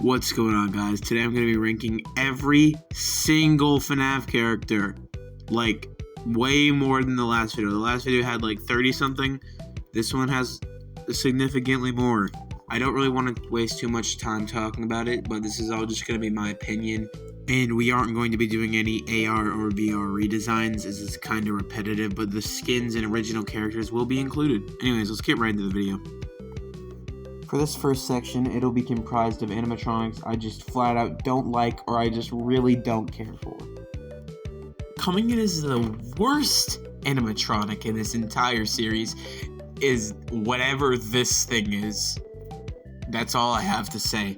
What's going on, guys? Today I'm going to be ranking every single FNAF character. Like, way more than the last video. The last video had like 30 something. This one has significantly more. I don't really want to waste too much time talking about it, but this is all just going to be my opinion. And we aren't going to be doing any AR or VR redesigns, as it's kind of repetitive, but the skins and original characters will be included. Anyways, let's get right into the video. For this first section, it'll be comprised of animatronics I just flat out don't like or I just really don't care for. Coming in as the worst animatronic in this entire series is whatever this thing is. That's all I have to say.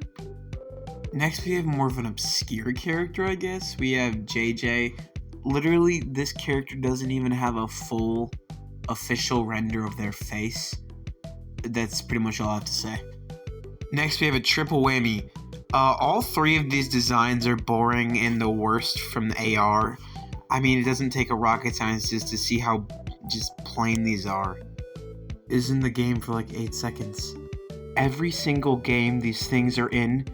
Next, we have more of an obscure character, I guess. We have JJ. Literally, this character doesn't even have a full official render of their face. That's pretty much all I have to say. Next, we have a triple whammy. All three of these designs are boring and the worst from the AR. I mean, it doesn't take a rocket scientist to see how just plain these are. Is in the game for like 8 seconds. Every single game these things are in,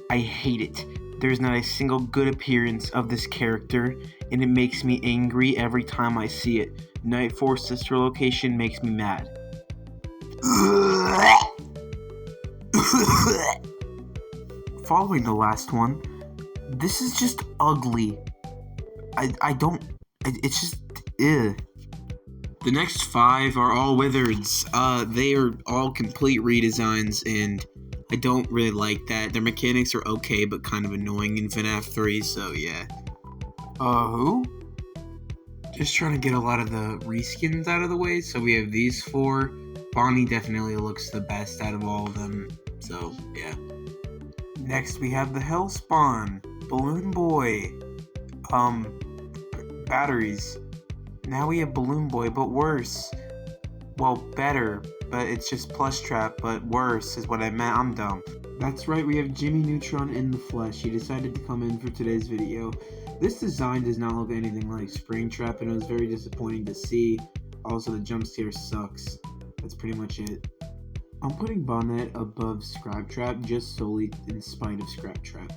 I hate it. There's not a single good appearance of this character, and it makes me angry every time I see it. Night Force Sister Location makes me mad. Following the last one, this is just ugly. It's just, ew. The next 5 are all Wizards. They are all complete redesigns, and I don't really like that. Their mechanics are okay, but kind of annoying in FNAF 3, so yeah. Who? Just trying to get a lot of the reskins out of the way, so we have these 4. Bonnie definitely looks the best out of all of them, so yeah. Next we have the Hellspawn, Balloon Boy, batteries. Now we have Balloon Boy, but worse. Well, better, but it's just plush trap, but worse is what I meant. I'm dumb. That's right, we have Jimmy Neutron in the flesh. He decided to come in for today's video. This design does not look anything like Springtrap, and it was very disappointing to see. Also, the jump scare sucks. That's pretty much it. I'm putting Bonnet above Scraptrap just solely in spite of Scraptrap.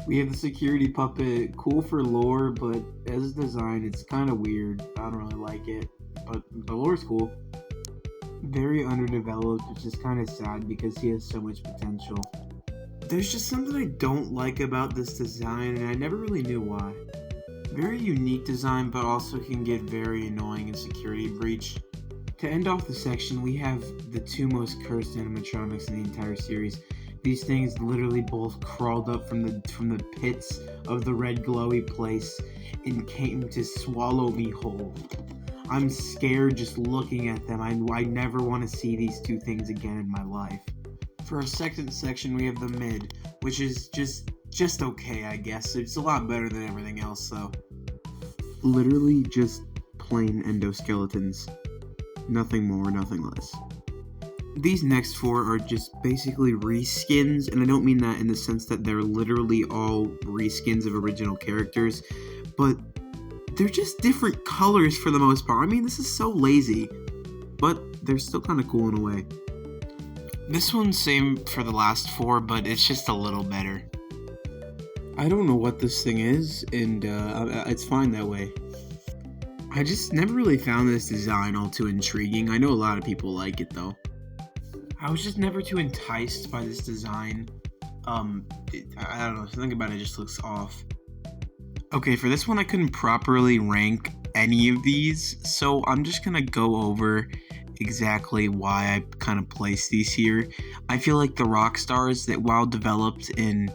We have the security puppet, cool for lore, but as a design, it's kind of weird. I don't really like it, but the lore's cool. Very underdeveloped, which is kind of sad because he has so much potential. There's just something I don't like about this design, and I never really knew why. Very unique design, but also can get very annoying in Security Breach. To end off the section, we have the 2 most cursed animatronics in the entire series. These things literally both crawled up from the pits of the red glowy place and came to swallow me whole. I'm scared just looking at them. I never want to see these 2 things again in my life. For our second section, we have the mid, which is just okay, I guess. It's a lot better than everything else, though. Literally just plain endoskeletons. Nothing more, nothing less. These next 4 are just basically reskins, and I don't mean that in the sense that they're literally all reskins of original characters, but they're just different colors for the most part. I mean, this is so lazy, but they're still kind of cool in a way. This one's same for the last 4, but it's just a little better. I don't know what this thing is, and it's fine that way. I just never really found this design all too intriguing. I know a lot of people like it, though. I was just never too enticed by this design. I don't know, something about it just looks off. Okay, for this one I couldn't properly rank any of these, so I'm just gonna go over exactly why I kind of placed these here. I feel like the rock stars that, while developed in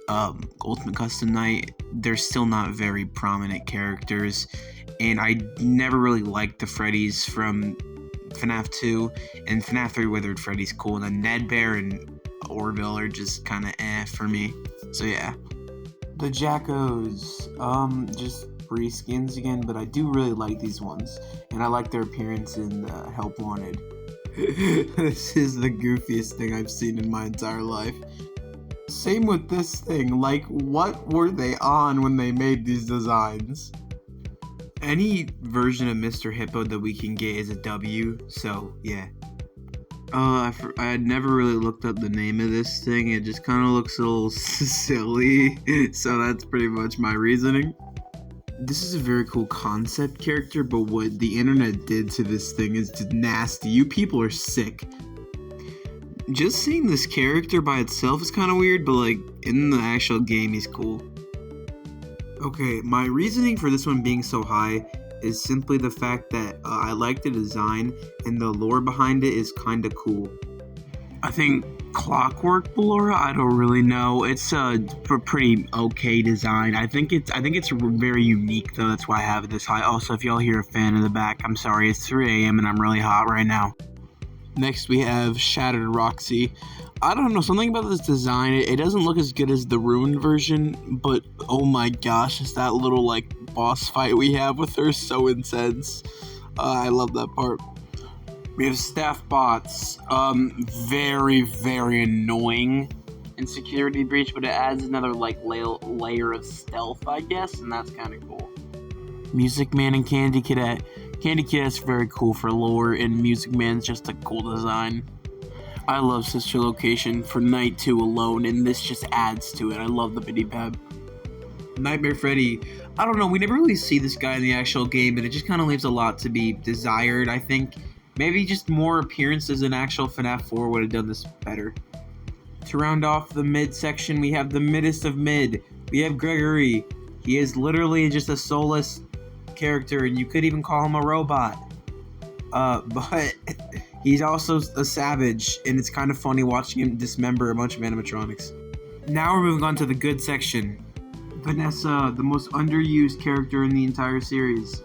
Ultimate Custom Night, they're still not very prominent characters, and I never really liked the Freddys from FNAF 2, and FNAF 3 Withered Freddy's cool, and then Ned Bear and Orville are just kind of for me, so yeah. The Jackos, just reskins again, but I do really like these ones, and I like their appearance in Help Wanted. This is the goofiest thing I've seen in my entire life. Same with this thing, like, what were they on when they made these designs? Any version of Mr. Hippo that we can get is a W, so yeah. I had never really looked up the name of this thing. It just kind of looks a little silly, so that's pretty much my reasoning. This is a very cool concept character, but what the internet did to this thing is just nasty. You people are sick. Just seeing this character by itself is kind of weird, but like in the actual game, he's cool. Okay, my reasoning for this one being so high is simply the fact that I like the design and the lore behind it is kind of cool. I think Clockwork Ballora, I don't really know. It's a pretty okay design. I think it's very unique though. That's why I have it this high. Also, if y'all hear a fan in the back, I'm sorry. It's 3 a.m. and I'm really hot right now. Next we have Shattered Roxy. I don't know, something about this design, it doesn't look as good as the Ruined version, but oh my gosh, is that little like boss fight we have with her so intense. I love that part. We have Staff Bots. Very, very annoying in Security Breach, but it adds another like layer of stealth, I guess, and that's kind of cool. Music Man and Candy Cadet. Candy Cadet's very cool for lore, and Music Man's just a cool design. I love Sister Location for Night 2 alone, and this just adds to it. I love the Biddy Bab. Nightmare Freddy. I don't know, we never really see this guy in the actual game, but it just kind of leaves a lot to be desired, I think. Maybe just more appearances in actual FNAF 4 would have done this better. To round off the mid section, we have the middest of mid. We have Gregory. He is literally just a soulless character, and you could even call him a robot. But he's also a savage, and it's kind of funny watching him dismember a bunch of animatronics. Now we're moving on to the good section. Vanessa, the most underused character in the entire series.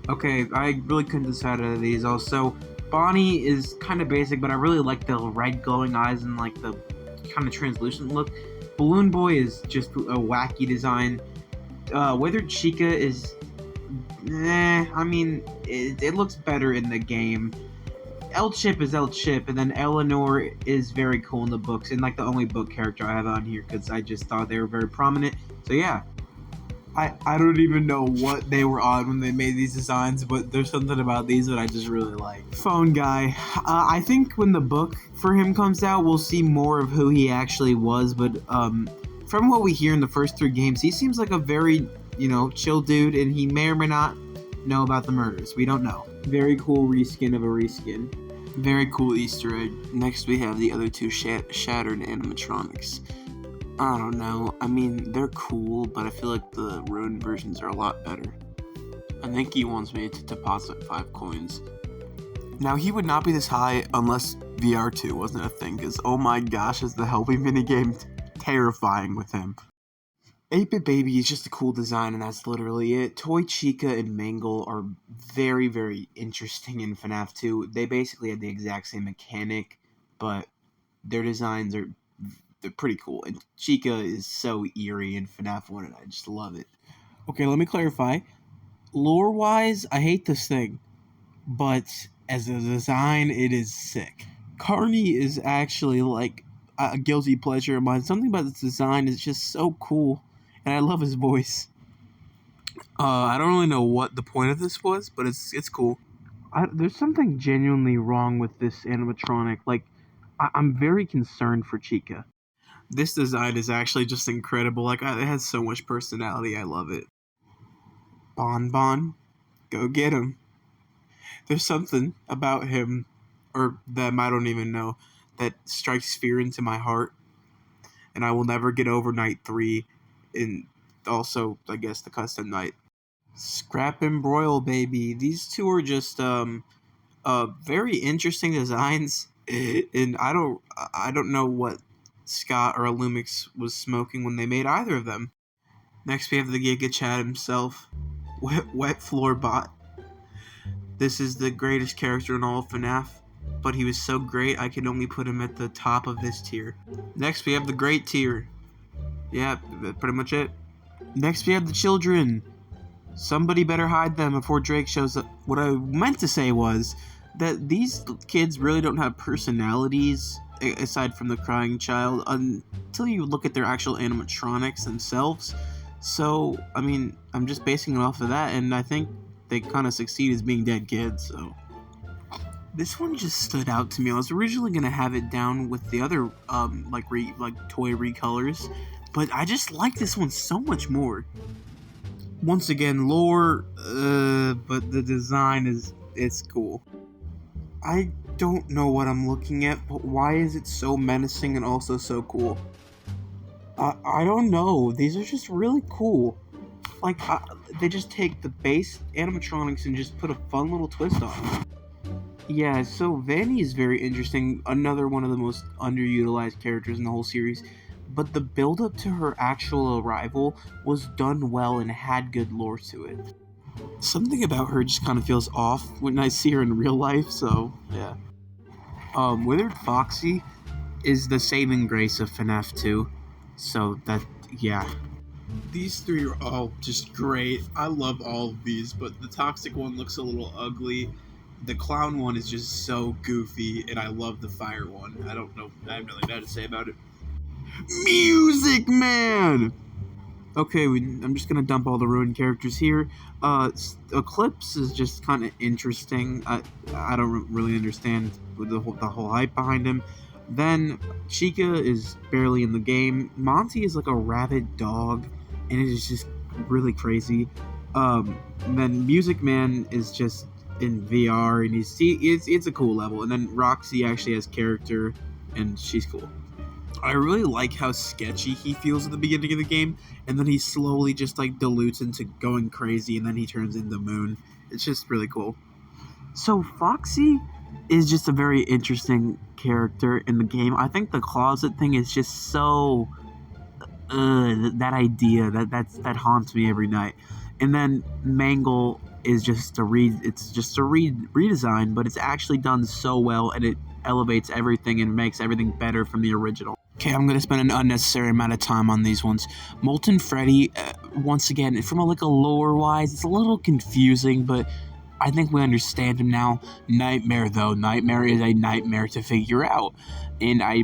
Okay, I really couldn't decide out of these. Also, Bonnie is kind of basic, but I really like the red glowing eyes and like the kind of translucent look. Balloon Boy is just a wacky design. Withered Chica is... I mean, it looks better in the game. El-Chip is El-Chip, and then Eleanor is very cool in the books, and like the only book character I have on here, because I just thought they were very prominent. So yeah. I don't even know what they were on when they made these designs, but there's something about these that I just really like. Phone Guy. I think when the book for him comes out, we'll see more of who he actually was, but from what we hear in the first 3 games, he seems like a very, chill dude, and he may or may not know about the murders. We don't know. Very cool reskin of a reskin. Very cool Easter egg. Next we have the other 2 shattered animatronics. I don't know. I mean, they're cool, but I feel like the ruined versions are a lot better. I think he wants me to deposit 5 coins. Now, he would not be this high unless VR2 wasn't a thing, because oh my gosh, is the helping minigame terrifying with him. 8-Bit Baby is just a cool design, and that's literally it. Toy Chica and Mangle are very, very interesting in FNAF 2. They basically have the exact same mechanic, but their designs are... they're pretty cool, and Chica is so eerie in FNAF 1, and I just love it. Okay, let me clarify. Lore-wise, I hate this thing, but as a design, it is sick. Carney is actually, like, a guilty pleasure of mine. Something about this design is just so cool, and I love his voice. I don't really know what the point of this was, but it's cool. There's something genuinely wrong with this animatronic. Like, I'm very concerned for Chica. This design is actually just incredible. Like, it has so much personality. I love it. Bon Bon, go get him. There's something about him, or them, I don't even know, that strikes fear into my heart. And I will never get over Night 3, and also, I guess, the custom night. Scrap and Broil, baby. These 2 are just, very interesting designs. And I don't know what Scott or Illumix was smoking when they made either of them. Next we have the Giga Chad himself, Wet Floor Bot. This is the greatest character in all of FNAF, but he was so great I could only put him at the top of this tier. Next we have the Great Tier. Yeah, that's pretty much it. Next we have the children. Somebody better hide them before Drake shows up. What I meant to say was that these kids really don't have personalities aside from the crying child until you look at their actual animatronics themselves. So, I mean, I'm just basing it off of that, and I think they kind of succeed as being dead kids, so. This one just stood out to me. I was originally gonna have it down with the other toy recolors, but I just like this one so much more. Once again, lore, but the design it's cool. I don't know what I'm looking at, but why is it so menacing and also so cool? I don't know. These are just really cool. Like, they just take the base animatronics and just put a fun little twist on it. Yeah, so Vanny is very interesting. Another one of the most underutilized characters in the whole series. But the build-up to her actual arrival was done well and had good lore to it. Something about her just kind of feels off when I see her in real life, so yeah. Withered Foxy is the saving grace of FNAF 2, so that, yeah. These three are all just great. I love all of these, but the toxic one looks a little ugly. The clown one is just so goofy, and I love the fire one. I don't know, I have nothing bad to say about it. Music Man! Okay, I'm just gonna dump all the ruined characters here. Eclipse is just kind of interesting. I don't really understand the whole hype behind him. Then Chica is barely in the game. Monty is like a rabid dog, and it is just really crazy. Then Music Man is just in VR, and it's a cool level. And then Roxy actually has character, and she's cool. I really like how sketchy he feels at the beginning of the game, and then he slowly just like dilutes into going crazy, and then he turns into Moon. It's just really cool. So Foxy is just a very interesting character in the game. I think the closet thing is just so that idea that haunts me every night. And then Mangle is just a redesign, but it's actually done so well, and it elevates everything and makes everything better from the original. Okay, I'm going to spend an unnecessary amount of time on these ones. Molten Freddy, once again, from a lore-wise, it's a little confusing, but I think we understand him now. Nightmare, though. Nightmare is a nightmare to figure out, and I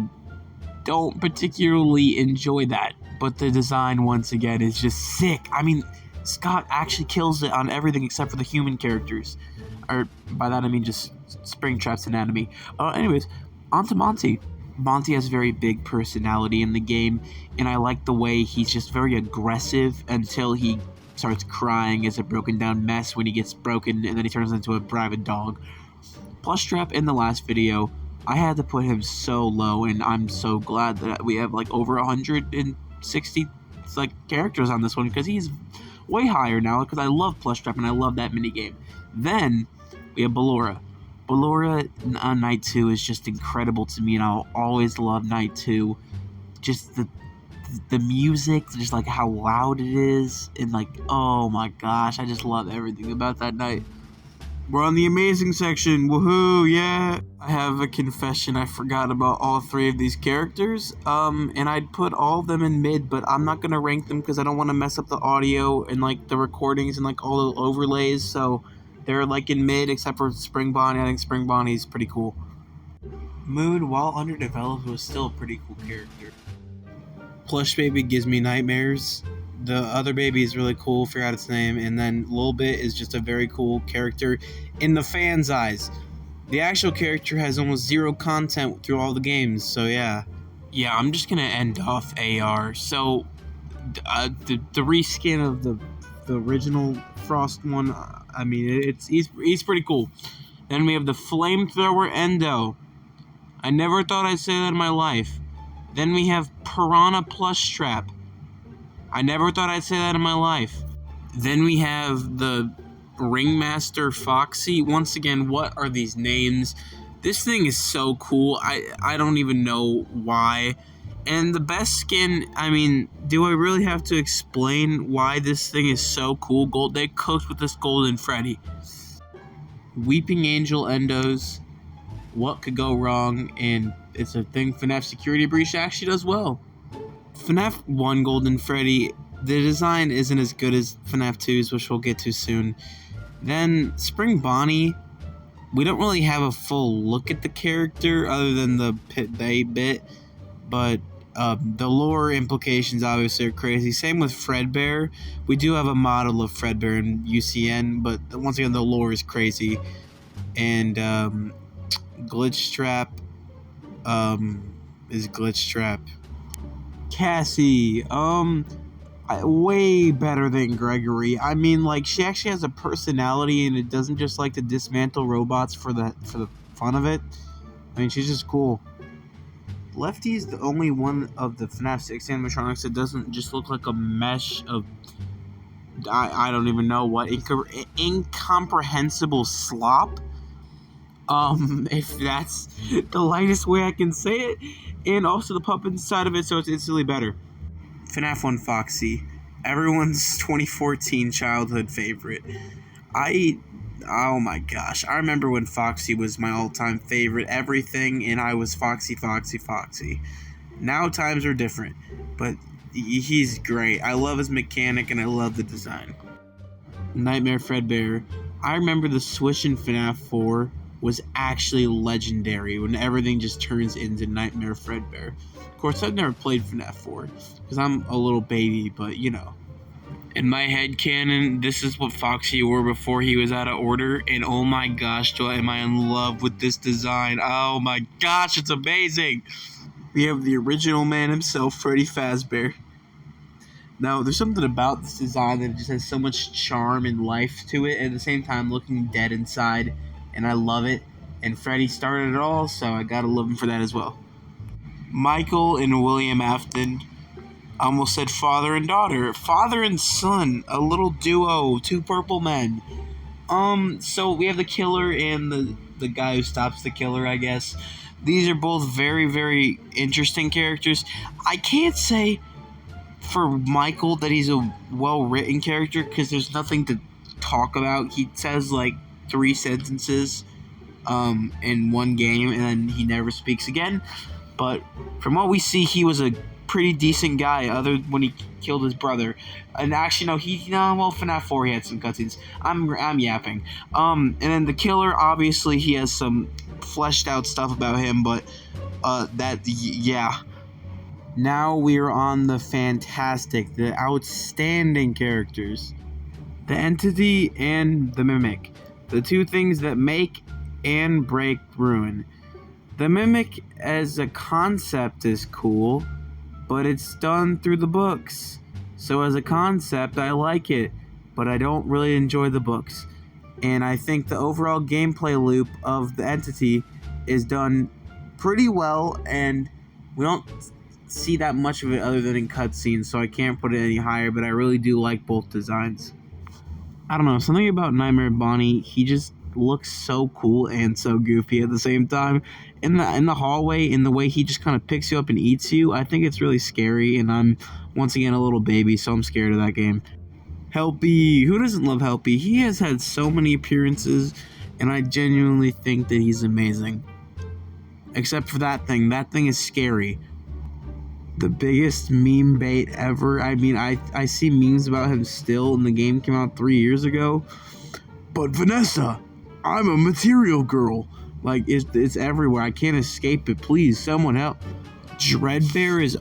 don't particularly enjoy that, but the design, once again, is just sick. I mean, Scott actually kills it on everything except for the human characters. Or, by that I mean just Springtrap's anatomy. Anyways, on to Monty. Monty has a very big personality in the game, and I like the way he's just very aggressive until he starts crying as a broken down mess when he gets broken, and then he turns into a rabid dog. Plushtrap in the last video, I had to put him so low, and I'm so glad that we have over 160 characters on this one, because he's way higher now, because I love Plushtrap and I love that minigame. Then we have Ballora. Ballora on Night 2 is just incredible to me, and I'll always love Night 2. Just the music, just how loud it is, and oh my gosh, I just love everything about that night. We're on the amazing section, woohoo, yeah! I have a confession, I forgot about all three of these characters, and I'd put all of them in mid, but I'm not gonna rank them because I don't want to mess up the audio and the recordings and all the overlays, so they're in mid, except for Spring Bonnie. I think Spring Bonnie's pretty cool. Moon, while underdeveloped, was still a pretty cool character. Plush Baby gives me nightmares. The other baby is really cool, forgot its name. And then Lil Bit is just a very cool character in the fans' eyes. The actual character has almost zero content through all the games, so yeah. Yeah, I'm just gonna end off AR. So, the reskin of the original Frost one, I mean, he's pretty cool. Then we have the Flamethrower Endo. I never thought I'd say that in my life. Then we have Piranha Plushtrap. I never thought I'd say that in my life. Then we have the Ringmaster Foxy. Once again, what are these names? This thing is so cool. I don't even know why. And the best skin, I mean, do I really have to explain why this thing is so cool? They cooked with this Golden Freddy. Weeping Angel Endos. What could go wrong? And it's a thing FNAF Security Breach actually does well. FNAF 1 Golden Freddy, the design isn't as good as FNAF 2's, which we'll get to soon. Then Spring Bonnie, we don't really have a full look at the character other than the Pit Bay bit, but the lore implications obviously are crazy. Same with Fredbear. We do have a model of Fredbear in UCN, but once again, the lore is crazy. And Glitch Trap is Glitch Trap. Cassie, way better than Gregory. I mean, like, she actually has a personality, and it doesn't just like to dismantle robots for the fun of it. I mean, she's just cool. Lefty's the only one of the FNAF 6 animatronics that doesn't just look like a mesh of I don't even know what incomprehensible slop. If that's the lightest way I can say it, and also the puppet inside of it, so it's instantly better. FNAF 1 Foxy, everyone's 2014 childhood favorite. Oh my gosh, I remember when Foxy was my all-time favorite everything, and I was Foxy. Now times are different, but he's great. I love his mechanic, and I love the design. Nightmare Fredbear. I remember the Swish in FNAF 4 was actually legendary when everything just turns into Nightmare Fredbear. Of course, I've never played FNAF 4 because I'm a little baby, but you know. In my headcanon, this is what Foxy wore before he was out of order, and oh my gosh, am I in love with this design. Oh my gosh, it's amazing! We have the original man himself, Freddy Fazbear. Now, there's something about this design that just has so much charm and life to it, at the same time looking dead inside, and I love it. And Freddy started it all, so I gotta love him for that as well. Michael and William Afton. I almost said father and daughter. Father and son, a little duo, two purple men. So we have the killer and the guy who stops the killer, I guess. These are both very, very interesting characters. I can't say for Michael that he's a well-written character because there's nothing to talk about. He says like 3 sentences in one game and then he never speaks again. But from what we see, he was a pretty decent guy other when he killed his brother. And actually well, FNAF 4 he had some cutscenes. I'm yapping. And then the killer, obviously he has some fleshed out stuff about him, but yeah. Now we are on the fantastic, the outstanding characters. The Entity and the Mimic. The two things that make and break Ruin. The Mimic as a concept is cool, but it's done through the books. So as a concept, I like it, but I don't really enjoy the books. And I think the overall gameplay loop of the Entity is done pretty well, and we don't see that much of it other than in cutscenes, so I can't put it any higher, but I really do like both designs. I don't know, something about Nightmare Bonnie, he just looks so cool and so goofy at the same time. In the hallway, in the way he just kind of picks you up and eats you, I think it's really scary, and I'm, once again, a little baby, so I'm scared of that game. Helpy, who doesn't love Helpy? He has had so many appearances, and I genuinely think that he's amazing. Except for that thing is scary. The biggest meme bait ever. I mean, I see memes about him still, and the game came out 3 years ago. But Vanessa, I'm a material girl. Like, it's everywhere. I can't escape it. Please, someone help. Dreadbear is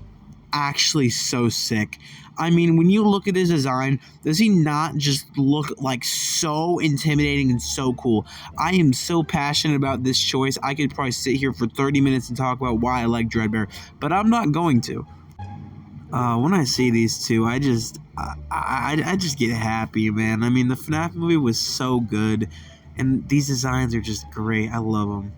actually so sick. I mean, when you look at his design, does he not just look like so intimidating and so cool? I am so passionate about this choice. I could probably sit here for 30 minutes and talk about why I like Dreadbear, but I'm not going to. When I see these two, I just get happy, man. I mean, the FNAF movie was so good, and these designs are just great. I love them.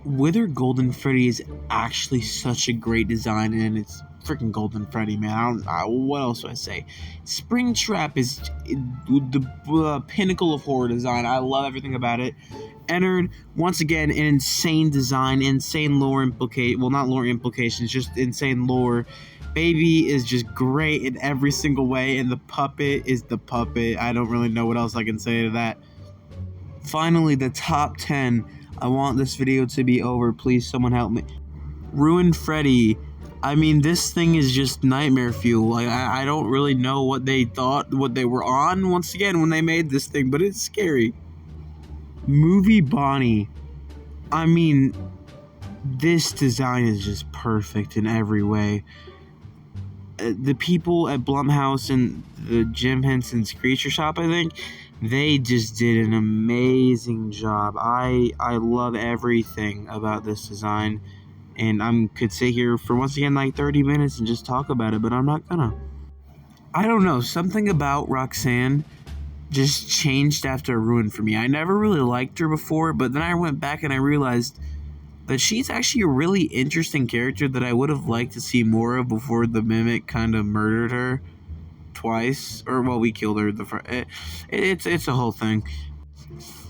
Wither Golden Freddy is actually such a great design, and it's freaking Golden Freddy, man. What else do I say? Springtrap is the pinnacle of horror design. I love everything about it. Ennard, once again, an insane design, insane lore not lore implications, just insane lore. Baby is just great in every single way, and the puppet is the puppet. I don't really know what else I can say to that. Finally, the top 10. I want this video to be over. Please, someone help me. Ruin Freddy. I mean, this thing is just nightmare fuel. Like, I don't really know what they thought, what they were on, once again, when they made this thing, but it's scary. Movie Bonnie. I mean, this design is just perfect in every way. The people at Blumhouse and the Jim Henson's Creature Shop, I think, They just did an amazing job. I love everything about this design, and could sit here for once again like 30 minutes and just talk about it, but I'm not gonna. I don't know, something about Roxanne just changed after Ruin for me. I never really liked her before, but then I went back and I realized that she's actually a really interesting character that I would have liked to see more of before the Mimic kind of murdered her twice, or well, we killed her it's a whole thing.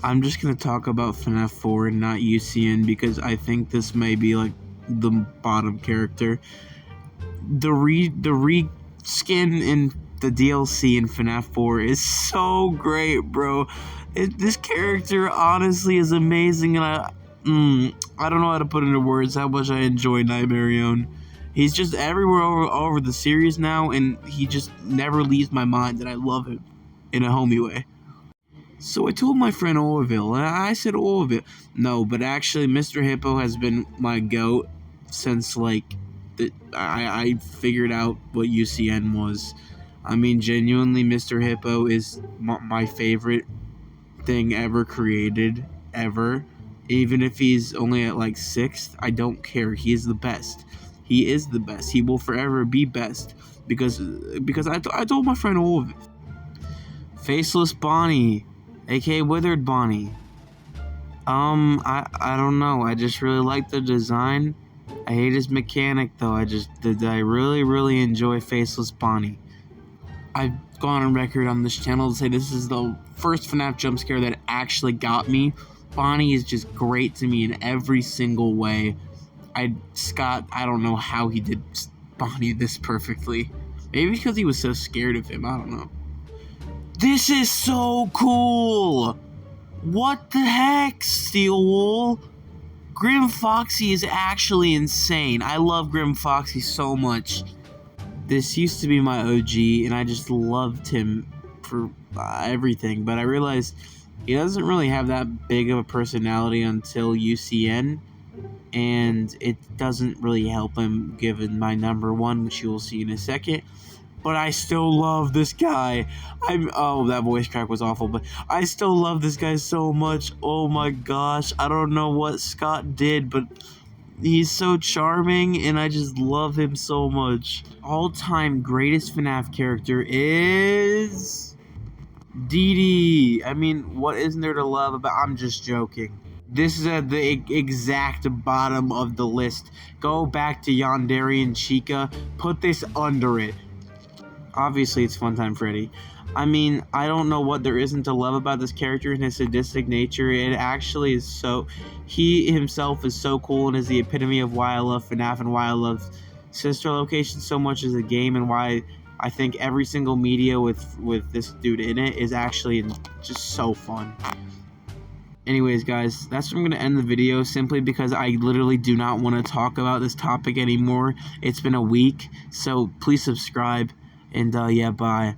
I'm just gonna talk about FNAF 4 and not UCN because I think this may be like the bottom character. The reskin in the DLC in FNAF 4 is so great, bro. This character honestly is amazing, and I don't know how to put into words how much I enjoy Nightmarion. He's just everywhere all over the series now, and he just never leaves my mind, and I love him in a homey way. So I told my friend Orville, and I said Orville. No, but actually Mr. Hippo has been my goat since I figured out what UCN was. I mean, genuinely, Mr. Hippo is my favorite thing ever created, ever. Even if he's only at like 6th, I don't care. He is the best. He is the best. He will forever be best because I told my friend Orville. Faceless Bonnie, aka Withered Bonnie. I don't know. I just really like the design. I hate his mechanic though. I really enjoy Faceless Bonnie. I've gone on record on this channel to say this is the first FNAF jump scare that actually got me. Bonnie is just great to me in every single way. Scott, I don't know how he did Bonnie this perfectly. Maybe because he was so scared of him. I don't know. This is so cool! What the heck, Steel Wool? Grim Foxy is actually insane. I love Grim Foxy so much. This used to be my OG, and I just loved him for everything, but I realized he doesn't really have that big of a personality until UCN, and it doesn't really help him given my number 1, which you will see in a second. But I still love this guy. Oh, that voice crack was awful, but I still love this guy so much. Oh my gosh, I don't know what Scott did, but he's so charming, and I just love him so much. All-time greatest FNAF character is Dee Dee. I mean, what isn't there to love about? I'm just joking. This is at the exact bottom of the list. Go back to Yandere and Chica. Put this under it. Obviously, it's Funtime Freddy. I mean, I don't know what there isn't to love about this character and his sadistic nature. It actually is so... He himself is so cool and is the epitome of why I love FNAF and why I love Sister Location so much as a game, and why I think every single media with this dude in it is actually just so fun. Anyways, guys, that's where I'm going to end the video, simply because I literally do not want to talk about this topic anymore. It's been a week, so please subscribe. And, yeah, bye.